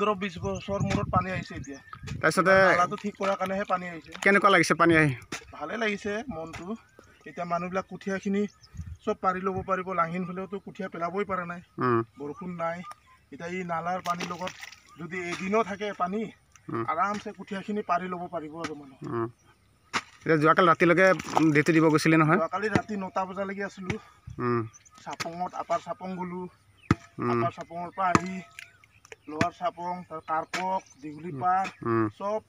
15-20 বছৰ মূৰত পানী আহিছে এতিয়া তাৰপিছতে নালাটো ঠিক কৰাৰ কাৰণেহে পানী আহিছে কেনেকুৱা লাগিছে পানী আহি ভালে লাগিছে মনটো এতিয়া মানুহবিলাক কঠীয়াখিনি সব পাৰি ল'ব পাৰিব লাঙিন হ'লেওতো কঠীয়া পেলাবই পৰা নাই বৰষুণ নাই এতিয়া এই নালাৰ পানীৰ লগত যদি এদিনো থাকে পানী আৰামছে কঠীয়াখিনি পাৰি ল'ব পাৰিব আৰু মানুহ এতিয়া যোৱাকালি ৰাতিলৈকে ডিউটি দিব গৈছিলে নহয় যোৱাকালি ৰাতি 9টা বজালৈকে আছিলোঁ চাপঙত আপাৰ চাপং গ'লোঁ আপাৰ চাপঙৰ পৰা আহি লোৱাৰ চাপং কাৰপক দীঘলীপাৰ সব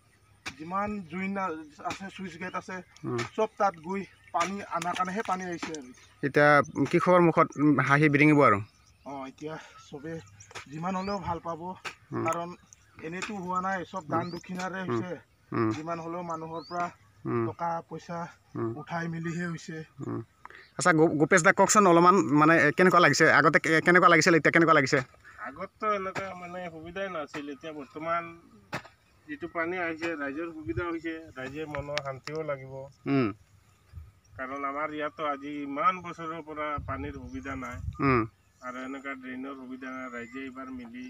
যিমান জুইন আছে চুইচ গেট আছে সব তাত গৈ পানী আনাৰ কাৰণেহে পানী আহিছে আৰু এতিয়া কৃষকৰ মুখত হাঁহি বিৰিঙিব আৰু এতিয়া চবে যিমান হ'লেও ভাল পাব কাৰণ এনেতো হোৱা নাই সব দান দক্ষিণাৰে হৈছে যিমান হ'লেও মানুহৰ পৰা টকা পইচা উঠাই মেলিহে হৈছে আচ্ছা গোপেশ দা কওকচোন অলপমান মানে কেনেকুৱা লাগিছে আগতে কেনেকুৱা লাগিছিল এতিয়া কেনেকুৱা লাগিছে আগততো এনেকুৱা মানে সুবিধাই নাছিল এতিয়া বৰ্তমান যিটো পানী আহিছে ৰাইজৰ সুবিধা হৈছে ৰাইজে মনৰ শান্তিও লাগিব কাৰণ আমাৰ ইয়াতো আজি ইমান বছৰৰ পৰা পানীৰ সুবিধা নাই আৰু এনেকুৱা ড্ৰেইনৰ সুবিধা নাই ৰাইজে এইবাৰ মিলি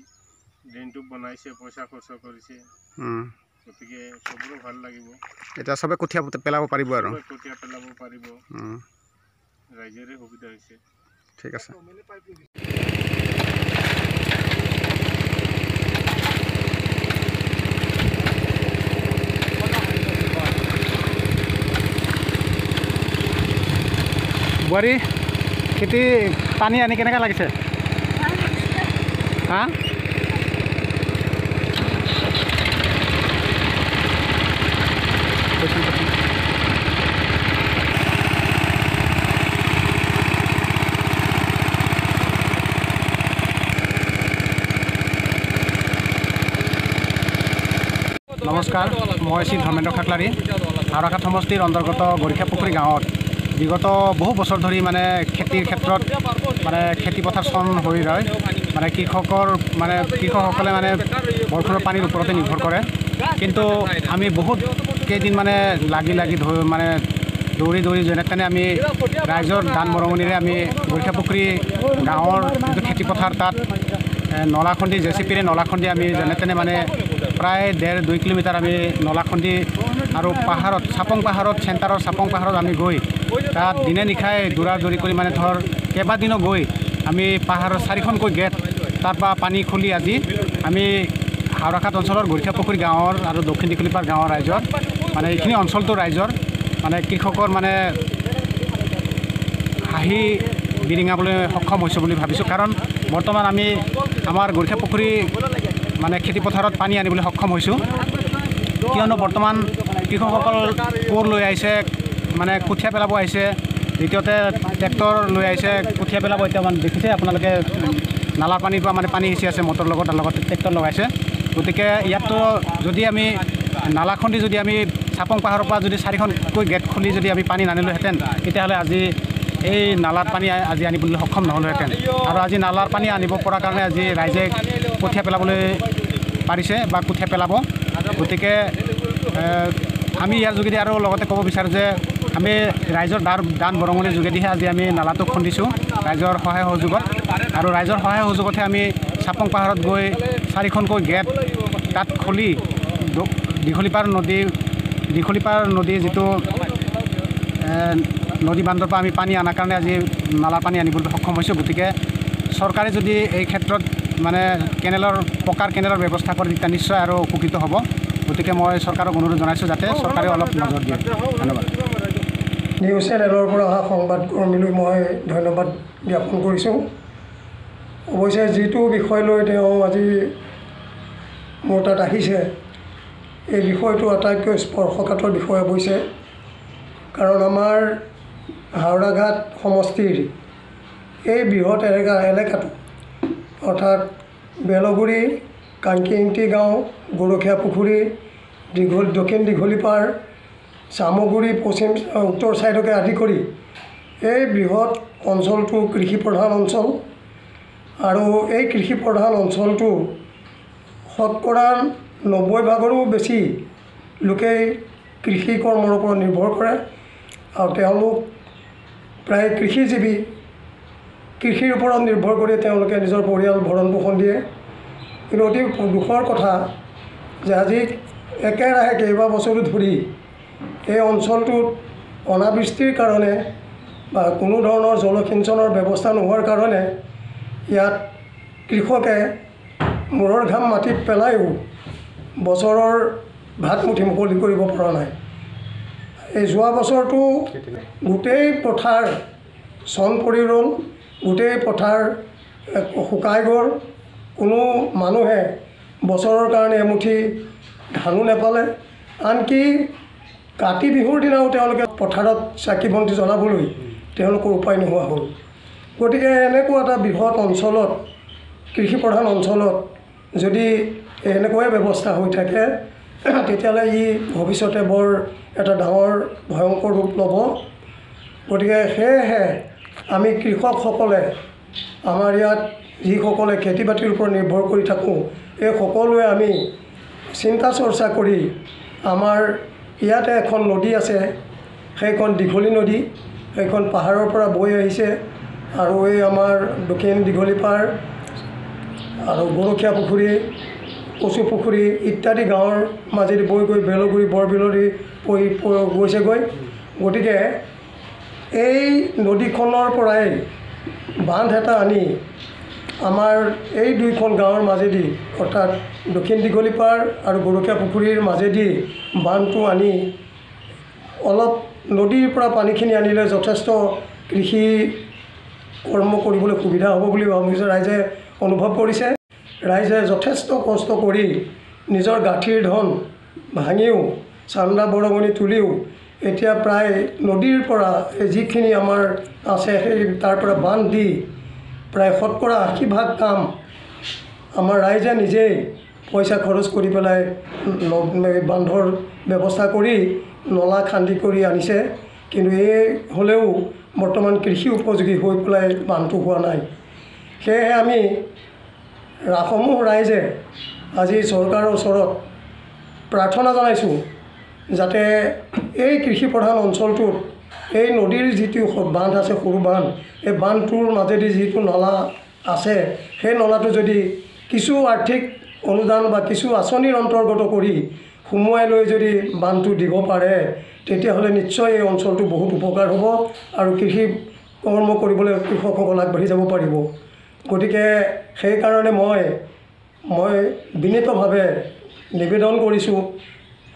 ড্ৰেইনটো বনাইছে পইচা খৰচ কৰিছে গতিকে চবৰো ভাল লাগিব এতিয়া চবে কঠীয়া পেলাব পাৰিব আৰু কঠীয়া পেলাব পাৰিব ৰাইজৰে সুবিধা হৈছে ঠিক আছে বোৱাৰী খেতি পানী আনি কেনেকুৱা লাগিছে হা নমস্কাৰ মই শ্ৰী ধৰ্মেন্দ্ৰ খাকলাৰী হাওৰাঘাট সমষ্টিৰ অন্তৰ্গত গৰিখাপুখুৰী গাঁৱত বিগত বহু বছৰ ধৰি মানে খেতিৰ ক্ষেত্ৰত মানে খেতিপথাৰ চন হৈ ৰয় মানে কৃষকসকলে মানে বৰষুণৰ পানীৰ ওপৰতে নিৰ্ভৰ কৰে কিন্তু আমি বহুত কেইদিন মানে লাগি মানে দৌৰি যেনে তেনে আমি ৰাইজৰ দান বৰঙণিৰে আমি গৰিখাপুখুৰী গাঁৱৰ যিটো খেতিপথাৰ তাত নলা খুন্দি জেচিপিৰে নলা খুন্দি আমি যেনে তেনে মানে প্ৰায় 1.5-2 কিলোমিটাৰ আমি নলা খুন্দি আৰু পাহাৰত চাপং পাহাৰত চেণ্টাৰৰ চাপং পাহাৰত আমি গৈ তাত দিনে নিশাই দৌৰি কৰি মানে ধৰ কেইবাদিনো গৈ আমি পাহাৰৰ 4খনকৈ গেট তাৰ পৰা পানী খুলি আজি আমি হাওৰাঘাট অঞ্চলৰ গৰিখাপুখুৰী গাঁৱৰ আৰু দক্ষিণ দীঘলীপাৰ গাঁৱৰ ৰাইজৰ মানে এইখিনি অঞ্চলটোৰ ৰাইজৰ মানে কৃষকৰ মানে হাঁহি বিৰিঙাবলৈ সক্ষম হৈছোঁ বুলি ভাবিছোঁ কাৰণ বৰ্তমান আমি আমাৰ গৰিখাপুখুৰী মানে খেতিপথাৰত পানী আনিবলৈ সক্ষম হৈছোঁ কিয়নো বৰ্তমান কৃষকসকল কোৰ লৈ আহিছে মানে কঠীয়া পেলাব আহিছে দ্বিতীয়তে ট্ৰেক্টৰ লৈ আহিছে কঠীয়া পেলাব এতিয়া মানে দেখিছে আপোনালোকে নালাৰ পানীৰ পৰা মানে পানী সিঁচি আছে মটৰ লগত ট্ৰেক্টৰ লগাইছে গতিকে ইয়াততো যদি আমি নালা খুন্দি যদি আমি চাপং পাহাৰৰ পৰা যদি 4খনকৈ গেট খুলি যদি আমি পানী নানিলোহেঁতেন তেতিয়াহ'লে আজি এই নালাৰ পানী আজি আনিবলৈ সক্ষম নহ'লহেঁতেন আৰু আজি নালাৰ পানী আনিব পৰা কাৰণে আজি ৰাইজে কঠীয়া পেলাবলৈ পাৰিছে বা কঠীয়া পেলাব গতিকে আমি ইয়াৰ যোগেদি আৰু লগতে ক'ব বিচাৰোঁ যে আমি ৰাইজৰ দান বৰঙণিৰ যোগেদিহে আজি আমি নালাটো খুন্দিছোঁ ৰাইজৰ সহায় সহযোগত আৰু ৰাইজৰ সহায় সহযোগতহে আমি চাপং পাহাৰত গৈ 4খনকৈ গেট তাত খুলি দীঘলীপাৰ নদী যিটো নদী বান্ধৰ পৰা আমি পানী আনাৰ কাৰণে আজি নালাৰ পানী আনিবলৈ সক্ষম হৈছোঁ গতিকে চৰকাৰে যদি এই ক্ষেত্ৰত মানে পকাৰ কেনেলৰ ব্যৱস্থা কৰি তেতিয়া নিশ্চয় আৰু উপকৃত হ'ব গতিকে মই চৰকাৰক অনুৰোধ জনাইছোঁ যাতে চৰকাৰে অলপ নজৰ দিয়ে ধন্যবাদ নিউজ চেনেলৰ পৰা অহা সংবাদ কৰ্মীলৈ মই ধন্যবাদ জ্ঞাপন কৰিছোঁ অৱশ্যে যিটো বিষয় লৈ তেওঁ আজি মোৰ তাত আহিছে এই বিষয়টো আটাইতকৈ স্পৰ্শকাতৰ বিষয় অৱশ্যে কাৰণ আমাৰ হাওৰাঘাট সমষ্টিৰ এই বৃহৎ এলেকাটো অৰ্থাৎ বেলগুৰি কাংকিংটি গাঁও গৰখীয়াপুখুৰী দক্ষিণ দীঘলীপাৰ চামগুৰি উত্তৰ ছাইডকে আদি কৰি এই বৃহৎ অঞ্চলটো কৃষিপ্ৰধান অঞ্চল আৰু এই কৃষিপ্ৰধান অঞ্চলটো শতকৰা 90%ৰো বেছি লোকেই কৃষি কৰ্মৰ ওপৰত নিৰ্ভৰ কৰে আৰু তেওঁলোক প্ৰায় কৃষিজীৱী কৃষিৰ ওপৰত নিৰ্ভৰ কৰি তেওঁলোকে নিজৰ পৰিয়াল ভৰণ পোষণ দিয়ে কিন্তু অতি দুখৰ কথা যে আজি একেৰাহে কেইবা বছৰো ধৰি এই অঞ্চলটোত অনাবৃষ্টিৰ কাৰণে বা কোনো ধৰণৰ জলসিঞ্চনৰ ব্যৱস্থা নোহোৱাৰ কাৰণে ইয়াত কৃষকে মূৰৰ ঘাম মাটিত পেলাইও বছৰৰ ভাত মুঠি মুকলি কৰিব পৰা নাই। এই যোৱা বছৰটো গোটেই পথাৰ চন পৰি ৰ'ল, গোটেই পথাৰ শুকাই গ'ল, কোনো মানুহে বছৰৰ কাৰণে এমুঠি ধানো নেপালে। আনকি কাতি বিহুৰ দিনাও তেওঁলোকে পথাৰত চাকি বন্তি জ্বলাবলৈ তেওঁলোকৰ উপায় নোহোৱা হ'ল। গতিকে এনেকুৱা এটা বৃহৎ অঞ্চলত, কৃষিপ্ৰধান অঞ্চলত যদি এনেকুৱাই ব্যৱস্থা হৈ থাকে তেতিয়াহ'লে ই ভৱিষ্যতে বৰ এটা ডাঙৰ ভয়ংকৰ ৰূপ ল'ব। গতিকে সেয়েহে আমি কৃষকসকলে আমাৰ ইয়াত যিসকলে খেতি বাতিৰ ওপৰত নিৰ্ভৰ কৰি থাকোঁ, এই সকলোৱে আমি চিন্তা চৰ্চা কৰি আমাৰ ইয়াতে এখন নদী আছে, সেইখন দীঘলী নদী, সেইখন পাহাৰৰ পৰা বৈ আহিছে আৰু এই আমাৰ দক্ষিণ দীঘলীপাৰ আৰু গৰখীয়া পুখুৰী, কচু পুখুৰী ইত্যাদি গাঁৱৰ মাজেদি বৈ গৈ বেলগুৰি বৰবিলদি গৈছেগৈ। গতিকে এই নদীখনৰ পৰাই বান্ধ এটা আনি আমাৰ এই দুইখন গাঁৱৰ মাজেদি অৰ্থাৎ দক্ষিণ দীঘলীপাৰ আৰু গৰখীয়া পুখুৰীৰ মাজেদি বান্ধটো আনি অলপ নদীৰ পৰা পানীখিনি আনিলে যথেষ্ট কৃষি কৰ্ম কৰিবলৈ সুবিধা হ'ব বুলি ভাবিছে, ৰাইজে অনুভৱ কৰিছে। ৰাইজে যথেষ্ট কষ্ট কৰি নিজৰ গাঁঠিৰ ধন ভাঙিও চান্দা বৰঙণি তুলিও এতিয়া প্ৰায় নদীৰ পৰা যিখিনি আমাৰ আছে সেই তাৰ পৰা বান্ধ দি প্ৰায় 80% কাম আমাৰ ৰাইজে নিজেই পইচা খৰচ কৰি পেলাই বান্ধৰ ব্যৱস্থা কৰি নলা খান্দি কৰি আনিছে। কিন্তু এই হ'লেও বৰ্তমান কৃষি উপযোগী হৈ পেলাই বান্ধটো হোৱা নাই। সেয়েহে আমি সমূহ ৰাইজে আজি চৰকাৰৰ ওচৰত প্ৰাৰ্থনা জনাইছোঁ যাতে এই কৃষিপ্ৰধান অঞ্চলটোত এই নদীৰ যিটো বান্ধ আছে, সৰু বান্ধ, এই বান্ধটোৰ মাজেদি যিটো নলা আছে সেই নলাটো যদি কিছু আৰ্থিক অনুদান বা কিছু আঁচনিৰ অন্তৰ্গত কৰি সুমুৱাই লৈ যদি বান্ধটো দিব পাৰে তেতিয়াহ'লে নিশ্চয় এই অঞ্চলটো বহুত উপকাৰ হ'ব আৰু কৃষি কৰ্ম কৰিবলৈ কৃষকসকল আগবাঢ়ি যাব পাৰিব। গতিকে সেইকাৰণে মই বিনীতভাৱে নিবেদন কৰিছোঁ,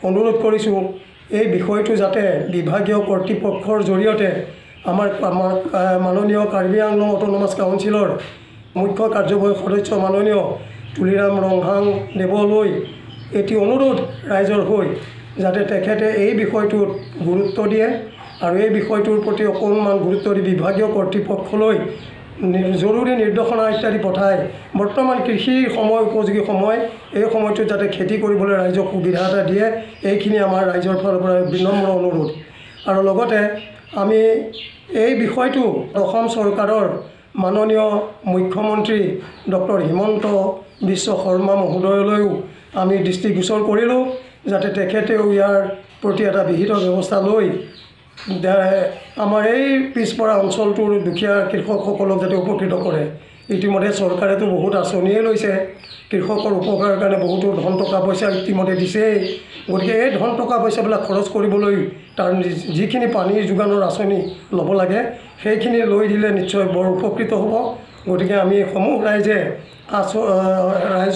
অনুৰোধ কৰিছোঁ এই বিষয়টো যাতে বিভাগীয় কৰ্তৃপক্ষৰ জৰিয়তে আমাৰ মাননীয় কাৰ্বি আংলং অট'নমাছ কাউন্সিলৰ মুখ্য কাৰ্যবাহী সদস্য মাননীয় তুলিৰাম ৰংহাং দেৱলৈ এটি অনুৰোধ ৰাইজৰ হৈ যাতে তেখেতে এই বিষয়টোত গুৰুত্ব দিয়ে আৰু এই বিষয়টোৰ প্ৰতি অকণমান গুৰুত্ব দি বিভাগীয় কৰ্তৃপক্ষলৈ জৰুৰী নিৰ্দেশনা ইত্যাদি পঠাই বৰ্তমান কৃষিৰ সময় উপযোগী সময়, এই সময়টোত যাতে খেতি কৰিবলৈ ৰাইজক সুবিধা এটা দিয়ে, এইখিনি আমাৰ ৰাইজৰ ফালৰ পৰা বিনম্ৰ অনুৰোধ। আৰু লগতে আমি এই বিষয়টো অসম চৰকাৰৰ মাননীয় মুখ্যমন্ত্ৰী ডক্টৰ হিমন্ত বিশ্ব শৰ্মা মহোদয়লৈও আমি দৃষ্টিগোচৰ কৰিলোঁ যাতে তেখেতেও ইয়াৰ প্ৰতি এটা বিহিত ব্যৱস্থা লৈ আমাৰ এই পিছপৰা অঞ্চলটোৰ দুখীয়া কৃষকসকলক যাতে উপকৃত কৰে। ইতিমধ্যে চৰকাৰেতো বহুত আঁচনিয়ে লৈছে, কৃষকৰ উপকাৰৰ কাৰণে বহুতো ধন টকা পইচা ইতিমধ্যে দিছেই। গতিকে এই ধন টকা পইচাবিলাক খৰচ কৰিবলৈ তাৰ যিখিনি পানীৰ যোগানৰ আঁচনি ল'ব লাগে সেইখিনি লৈ দিলে নিশ্চয় বৰ উপকৃত হ'ব। গতিকে আমি সমূহ ৰাইজে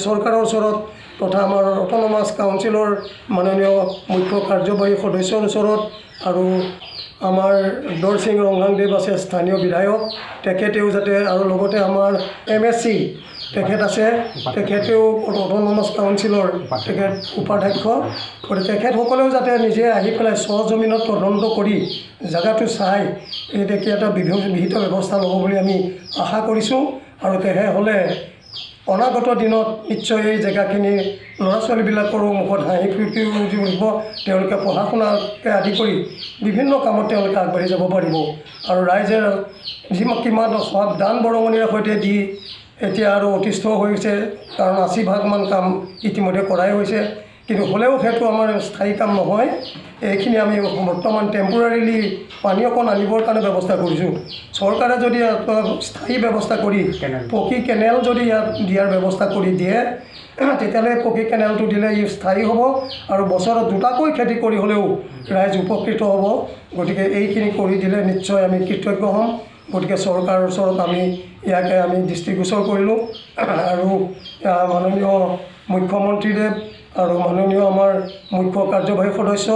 চৰকাৰৰ ওচৰত তথা আমাৰ অট'নমাছ কাউন্সিলৰ মাননীয় মুখ্য কাৰ্যবাহী সদস্যৰ ওচৰত আৰু আমাৰ দৰসিং ৰংহাংদেৱ আছে স্থানীয় বিধায়ক, তেখেতেও যাতে আৰু লগতে আমাৰ MSC তেখেত আছে, তেখেতেও অট'নমাছ কাউন্সিলৰ তেখেত উপাধ্যক্ষ, গতিকে তেখেতসকলেও যাতে নিজে আহি পেলাই স্বজমিনত তদন্ত কৰি জেগাটো চাই এতিয়া এটা বিহিত ব্যৱস্থা ল'ব বুলি আমি আশা কৰিছোঁ। আৰু তেতিয়াহ'লে অনাগত দিনত নিশ্চয় এই জেগাখিনি ল'ৰা ছোৱালীবিলাকৰো মুখত হাঁহি ফূৰ্তি উঠিব, তেওঁলোকে পঢ়া শুনাকে আদি কৰি বিভিন্ন কামত তেওঁলোকে আগবাঢ়ি যাব পাৰিব। আৰু ৰাইজে কিমান দান বৰঙণিৰ সৈতে দি এতিয়া আৰু অতিষ্ঠ হৈ গৈছে, কাৰণ 80% কাম ইতিমধ্যে কৰাই হৈছে। কিন্তু হ'লেও সেইটো আমাৰ স্থায়ী কাম নহয়। এইখিনি আমি বৰ্তমান টেম্পৰাৰিলি পানী অকণ আনিবৰ কাৰণে ব্যৱস্থা কৰিছোঁ। চৰকাৰে যদি স্থায়ী ব্যৱস্থা কৰি পকী কেনেল যদি ইয়াত দিয়াৰ ব্যৱস্থা কৰি দিয়ে তেতিয়াহ'লে পকী কেনেলটো দিলে ই স্থায়ী হ'ব আৰু বছৰত দুটাকৈ খেতি কৰি হ'লেও ৰাইজ উপকৃত হ'ব। গতিকে এইখিনি কৰি দিলে নিশ্চয় আমি কৃতজ্ঞ হ'ম। গতিকে চৰকাৰৰ ওচৰত আমি ইয়াকে আমি দৃষ্টিগোচৰ কৰিলোঁ আৰু মাননীয় মুখ্যমন্ত্ৰীদেৱ আৰু মাননীয় আমাৰ মুখ্য কাৰ্যবাহী সদস্য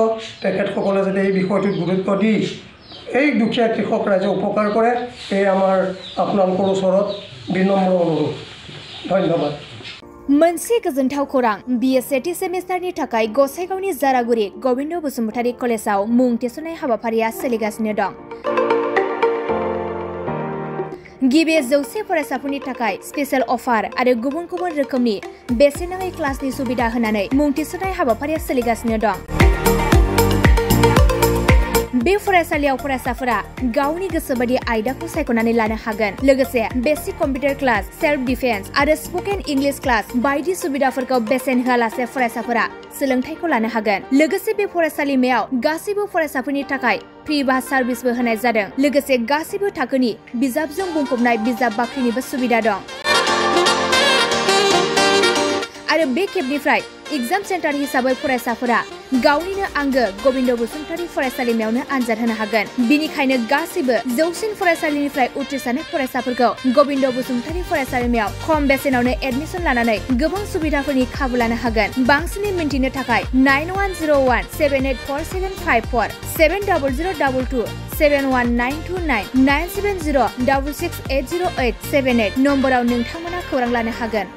তেখেতসকলে যদি এই বিষয়টোত গুৰুত্ব দি এই দুখীয়া কৃষক ৰাইজে উপকাৰ কৰে এই আমাৰ আপোনালোকৰ ওচৰত বিনম্ৰ অনুৰোধ। ধন্যবাদ। मोनसे गोजोनथाव खौरां BA सेमिस्टारनि थाखाय गसाइगावनि जारागुरि गबिन्द बसुमतारी कलेजाव मुं थिसननाय हाबाफारिया सोलिगासिनो दं। गिबि 100 फरायसाफोरनि थाखाय स्पेशल अफार आरो गुबुन गुबुन रोखोमनि बेसेन नाङै क्लासनि सुबिदा होनानै मुं थिसननाय हाबाफारिया सोलिगासिनो दं। बे फरायसालियाव फरायसाफोरा गावनि गोसोबायदि आयदाखौ सायख'नानै लानो हागोन। लोगोसे basic computer class, self defence आरो स्पोकेन इंलिश क्लास बायदि सुबिदाफोरखौ बेसेन होआलासे फरायसाफोरा सोलोंथायखौ लानो हागोन। लोगोसे बे फरायसालिमायाव गासैबो फरायसाफोरनि थाखाय फ्रि बास सार्भिसबो होनाय जादों। लोगोसे गासैबो थाखोनि बिजाबजों बुंफबनाय बिजाब बाख्रिनिबो सुबिदा दं। आरो बे खेबनिफ्राय एग्जाम सेन्टार हिसाबै फरायसाफोरा गावनिनो आंगो गबिन्द बसुमतारी फरायसालिमायावनो आनजाद होनो हागोन। बिनिखायनो गासैबो जौसिन फरायसालिनिफ्राय उथ्रिसारनाय फरायसाफोरखौ गबिन्द बसुमतारी फरायसालिमायाव खम बेसेनावनो एडमिसन लानानै गोबां सुबिदाफोरनि खाबु लानो हागोन। बांसिनै मिन्थिनो थाखाय 9101784754 7002 71929 97066808878 नम्बराव नोंथांमोना खौरां लानो हागोन।